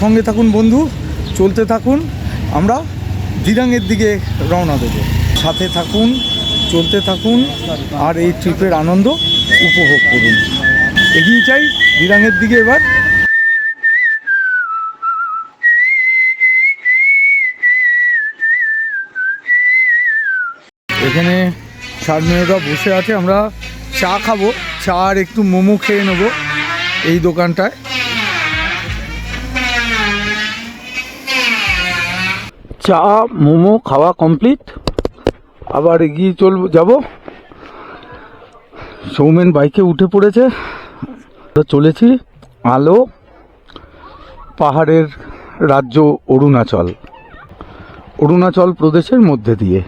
সঙ্গে থাকুন বন্ধু, চলতে থাকুন, আমরা দিরাঙের দিকে রওনা দেবো। সাথে থাকুন, চলতে থাকুন, আর এই ট্রিপের আনন্দ উপভোগ করুন। এগিয়ে চাই দিরাঙের দিকে। এবার এখানে ছাড়মেয়েরা বসে আছে, আমরা চা খাবো, চা আর একটু মোমো খেয়ে নেবো এই দোকানটায়। চা মোমো খাওয়া কমপ্লিট, আবার এগিয়ে যাব। সৌমেন বাইকে উঠে পড়েছে, চলেছি আলো পাহাড়ের রাজ্য অরুণাচল প্রদেশের মধ্যে দিয়ে।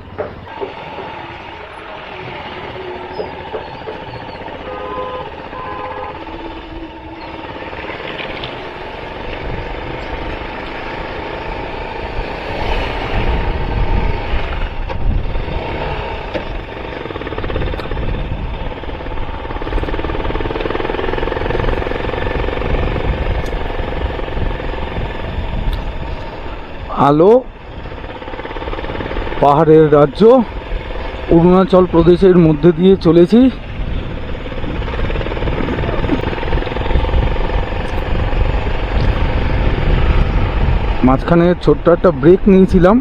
আলো পাহাড়ের রাজ্য অরুণাচল প্রদেশের মধ্যে দিয়ে চলেছি। মাঝখানে ছোট্ট একটা ব্রেক নিয়েছিলাম।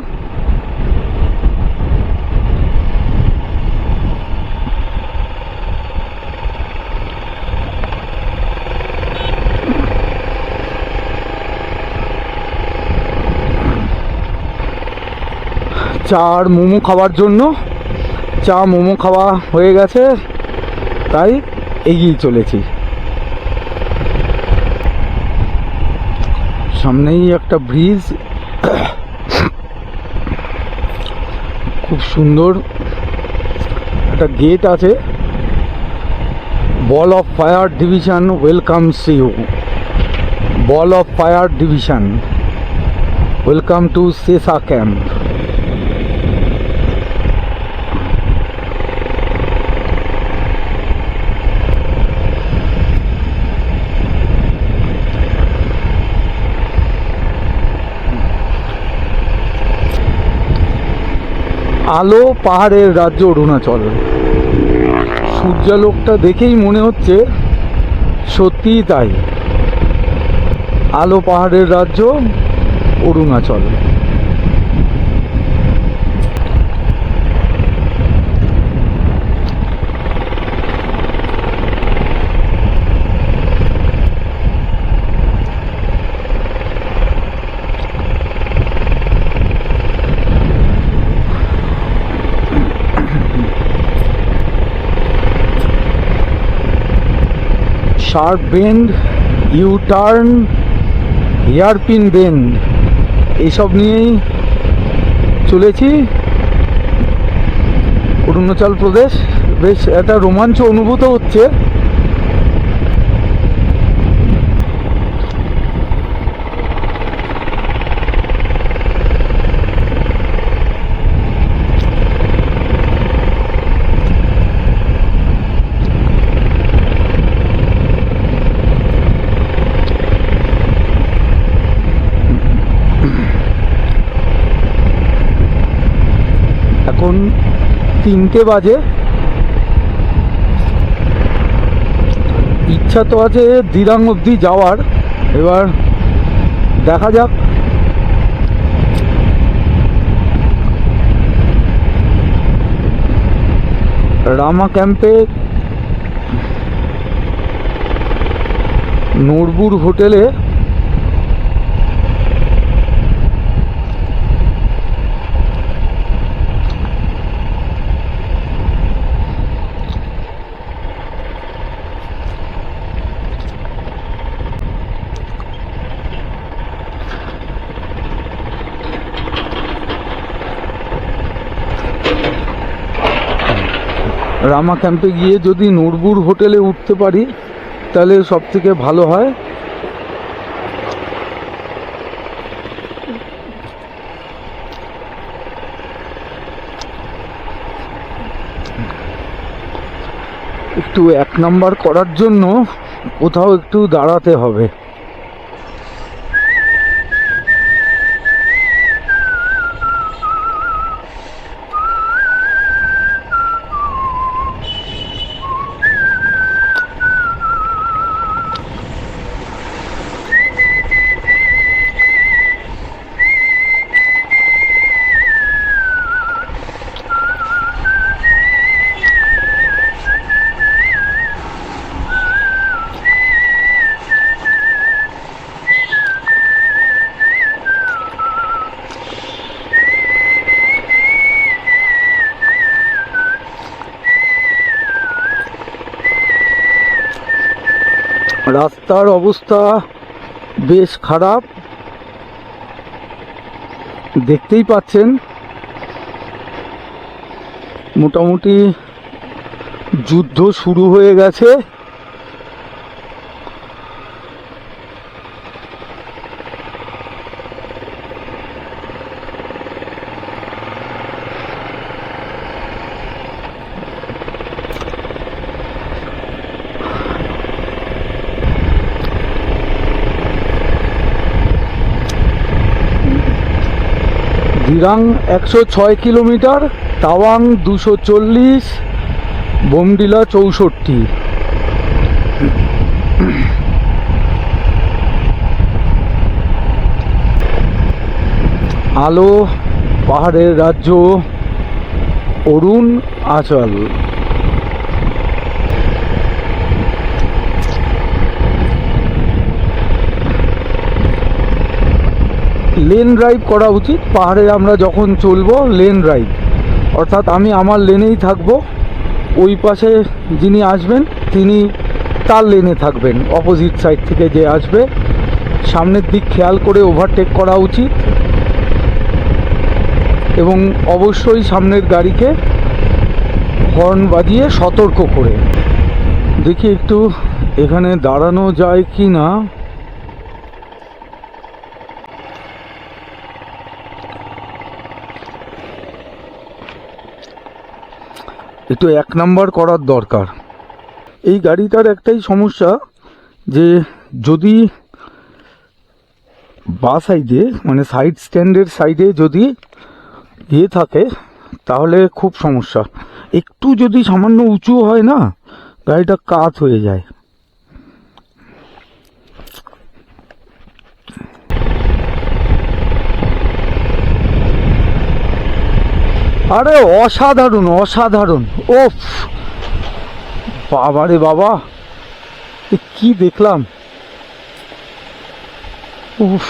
চা আর মোমো খাওয়ার জন্য, চা মোমো খাওয়া হয়ে গেছে, তাই এগিয়ে চলেছি। সামনেই একটা ব্রিজ, খুব সুন্দর একটা গেট আছে। Ball of fire division welcomes you. Ball of fire division welcome to Sessa camp. আলো পাহাড়ের রাজ্য অরুণাচল। সূর্যালোকটা দেখেই মনে হচ্ছে সত্যিই তাই, আলো পাহাড়ের রাজ্য Arunachal. Sharp bend, U turn, hairpin bend, এইসব নিয়েই চলেছি অরুণাচল প্রদেশ। বেশ একটা রোমাঞ্চ অনুভূত হচ্ছে। এখন 3টে বাজে। ইচ্ছা তো আছে দিরাং অবধি যাওয়ার, এবার দেখা যাক। রামা ক্যাম্পে নোরবুর হোটেলে রামা ক্যাম্পে গিয়ে যদি নোরবুর হোটেলে উঠতে পারি তাহলে সব থেকে ভালো হয়। একটু 1 নাম্বার করার জন্য কোথাও একটু দাঁড়াতে হবে। রাস্তার অবস্থা বেশ খারাপ, দেখতেই পাচ্ছেন। মোটামুটি যুদ্ধ শুরু হয়ে গেছে। দিরাং 106 কিলোমিটার, তাওয়াং 240, বোমডিলা 64। আলো, পাহাড়ের রাজ্য অরুণাচল। লেন ড্রাইভ করা উচিত পাহাড়ে। আমরা যখন চলবো লেন ড্রাইভ, অর্থাৎ আমি আমার লেনেই থাকবো, ওই পাশে যিনি আসবেন তিনি তার লেনে থাকবেন। অপোজিট সাইড থেকে যে আসবে সামনের দিক খেয়াল করে ওভারটেক করা উচিত, এবং অবশ্যই সামনের গাড়িকে হর্ন বাজিয়ে সতর্ক করে। দেখি একটু এখানে দাঁড়ানো যায় কি না। একটু 1 নাম্বার করার দরকার। এই গাড়িটার একটাই সমস্যা, যে যদি বা সাইডে মানে সাইড স্ট্যান্ডের সাইডে যদি থাকে তাহলে খুব সমস্যা। একটু যদি সামান্য উঁচু হয় না, গাড়িটা কাত হয়ে যায়। আরে অসাধারণ অসাধারণ, ওফ বাবা রে বাবা, কি দেখলাম! উফ,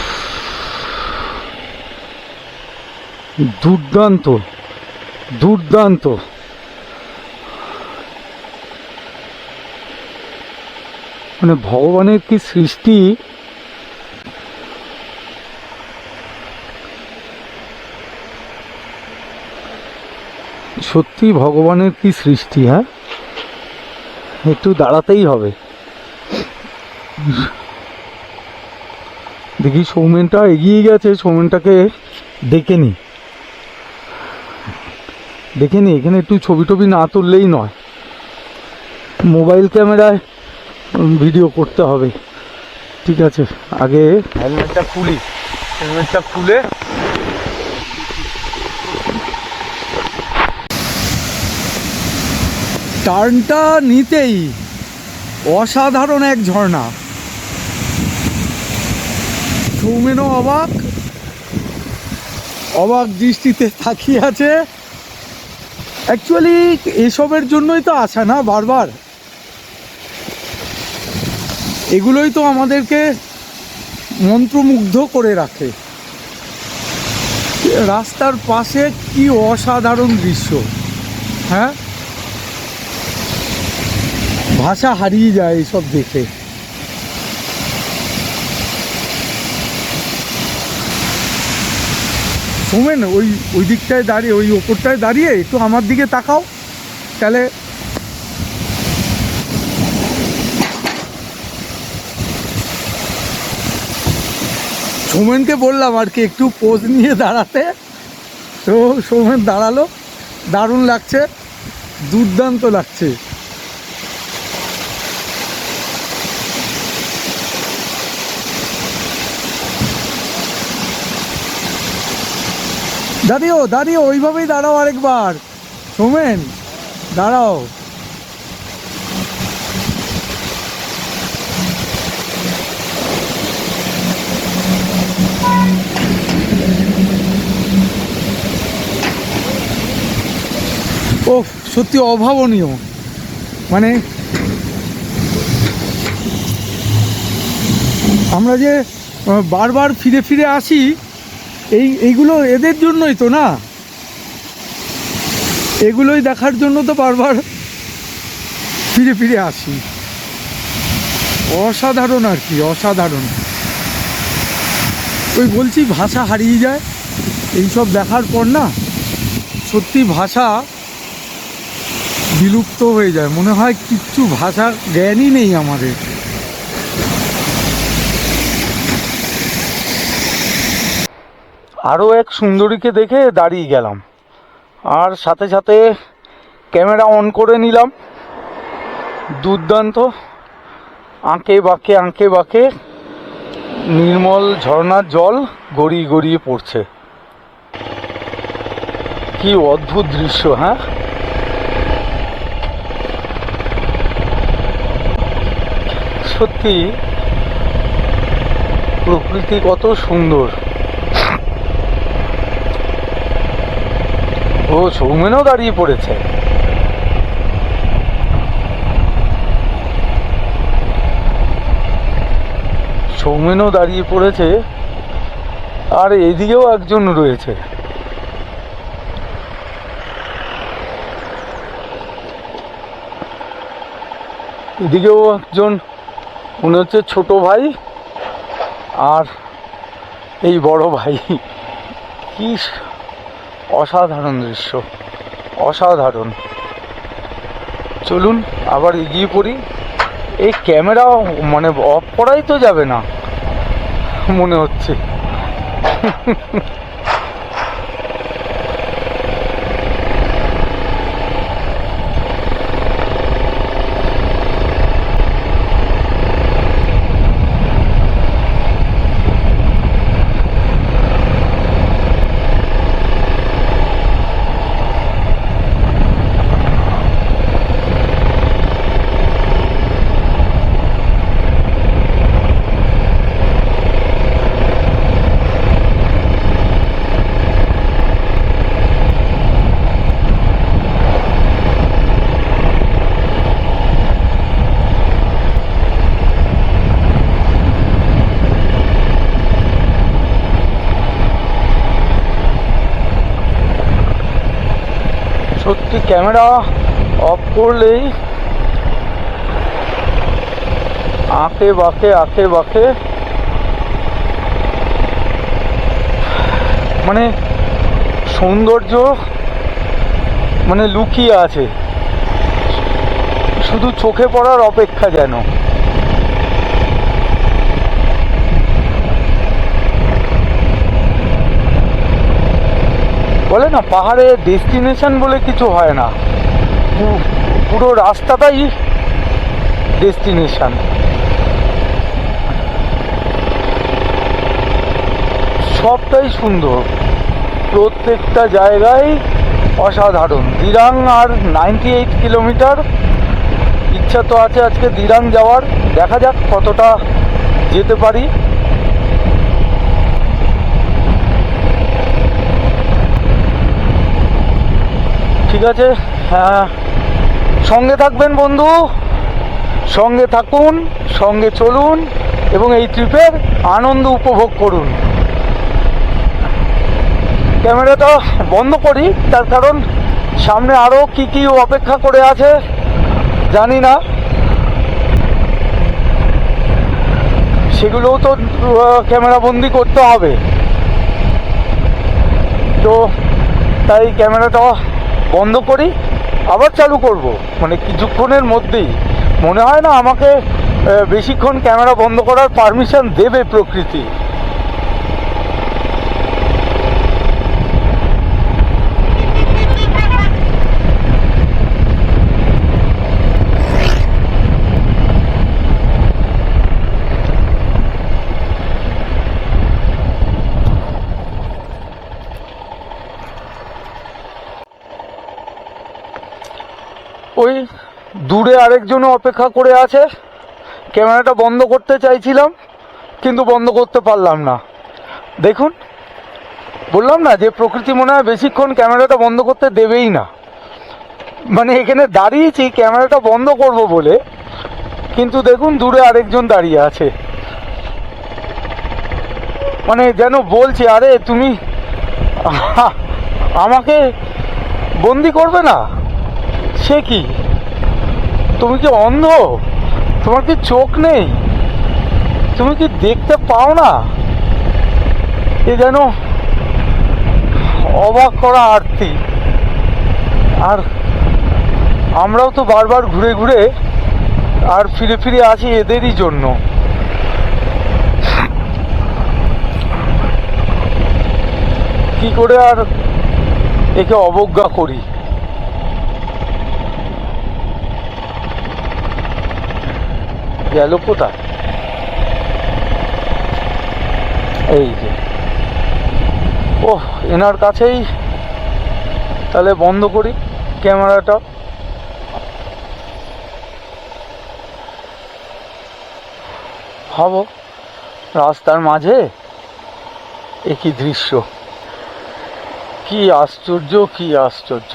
দুর্দান্ত দুর্দান্ত। মানে ভগবানের কি সৃষ্টি! সত্যি ভগবানের কি সৃষ্টি। হ্যাঁ, একটু দাঁড়াতেই হবে। দেখি সৌমেনটা এগিয়ে গেছে, সৌমেনটাকে ডেকে নি। এখানে একটু ছবি টবি না তুললেই নয়, মোবাইল ক্যামেরায় ভিডিও করতে হবে। ঠিক আছে, আগে হেলমেটটা খুলে টার্নটা নিতেই অসাধারণ এক ঝর্ণা। সৌমেনও অবাক দৃষ্টিতে তাকিয়ে আছে। অ্যাকচুয়ালি এসবের জন্যই তো আসা না বারবার, এগুলোই তো আমাদেরকে মন্ত্রমুগ্ধ করে রাখে। রাস্তার পাশে কি অসাধারণ দৃশ্য! হ্যাঁ, ভাষা হারিয়ে যায় এসব দেখে। সৌমেন, ওই দিকটায় দাঁড়িয়ে, ওই ওপরটায় দাঁড়িয়ে একটু আমার দিকে তাকাও, তাহলে সৌমেনকে বললাম আর কি একটু পোজ নিয়ে দাঁড়াতে, তো সৌমেন দাঁড়ালো। দারুণ লাগছে, দুর্দান্ত লাগছে। দাঁড়িয়েও ওইভাবেই দাঁড়াও, আরেকবার সৌমেন দাঁড়াও। ও সত্যি অভাবনীয়। মানে আমরা যে বারবার ফিরে আসি, এইগুলো এদের জন্যই তো না, এগুলোই দেখার জন্য তো বারবার ফিরে আসি। অসাধারণ আর কি, অসাধারণ। ওই বলছি ভাষা হারিয়ে যায় এইসব দেখার পর না, সত্যি ভাষা বিলুপ্ত হয়ে যায়, মনে হয় কিচ্ছু ভাষার জ্ঞানই নেই আমাদের। আরও এক সুন্দরীকে দেখে দাঁড়িয়ে গেলাম, আর সাথে সাথে ক্যামেরা অন করে নিলাম। দুর্দান্ত, আঁকে বাঁকে নির্মল ঝর্ণার জল গড়িয়ে গড়িয়ে পড়ছে। কি অদ্ভুত দৃশ্য! হ্যাঁ, সত্যি প্রকৃতি কত সুন্দর। ও সৌমেনও দাঁড়িয়ে পড়েছে। সৌমেনও দাঁড়িয়ে পড়েছে, আর এদিকেও একজন রয়েছে। এদিকেও একজন মনে হচ্ছে ছোট ভাই, আর এই বড় ভাই। কি অসাধারণ দৃশ্য, অসাধারণ। চলুন আবার এগিয়ে পড়ি। এই ক্যামেরা মানে অফ করাই তো যাবে না মনে হচ্ছে। সত্যি ক্যামেরা অফ করলেই আঁকে বাঁকে মানে সৌন্দর্য মানে লুকিয়ে আছে, শুধু চোখে পড়ার অপেক্ষা যেন। বলে না, পাহাড়ে ডেস্টিনেশন বলে কিছু হয় না, পুরো রাস্তাটাই ডেস্টিনেশন। সবটাই সুন্দর, প্রত্যেকটা জায়গায় অসাধারণ। দিরাং আর 98 কিলোমিটার, ইচ্ছা তো আছে আজকে দিরাং যাওয়ার, দেখা যাক কতটা যেতে পারি। ঠিক আছে, হ্যাঁ, সঙ্গে থাকবেন বন্ধু, সঙ্গে থাকুন, সঙ্গে চলুন এবং এই ট্রিপের আনন্দ উপভোগ করুন। ক্যামেরাটা বন্ধ করি, তার কারণ সামনে আরও কি কি অপেক্ষা করে আছে জানি না, সেগুলোও তো ক্যামেরা বন্দি করতে হবে। তো তাই ক্যামেরাটা বন্ধ করি, আবার চালু করব, মানে কিছুক্ষণের মধ্যেই। মনে হয় না আমাকে বেশিক্ষণ ক্যামেরা বন্ধ করার পারমিশন দেবে প্রকৃতি। ওই দূরে আরেকজনও অপেক্ষা করে আছে। ক্যামেরাটা বন্ধ করতে চাইছিলাম কিন্তু বন্ধ করতে পারলাম না। দেখুন, বললাম না যে প্রকৃতি মনে হয় বেশিক্ষণ ক্যামেরাটা বন্ধ করতে দেবেই না। মানে এখানে দাঁড়িয়েছি ক্যামেরাটা বন্ধ করব বলে, কিন্তু দেখুন দূরে আরেকজন দাঁড়িয়ে আছে। মানে যেন বলছে, আরে তুমি আমাকে বন্দি করবে না? সে কি, তুমি কি অন্ধ? তোমার কি চোখ নেই? তুমি কি দেখতে পাও না? এ যেন অবাক করা আরতি। আর আমরাও তো বারবার ঘুরে ঘুরে আর ফিরে ফিরে আসি এদেরই জন্য। কি করে আর একে অবজ্ঞা করি। গেল কোথায়? এই যে, ওহ, এনার কাছেই তাহলে বন্ধ করি ক্যামেরাটা। ভাবো, রাস্তার মাঝে একই দৃশ্য, কি আশ্চর্য, কি আশ্চর্য।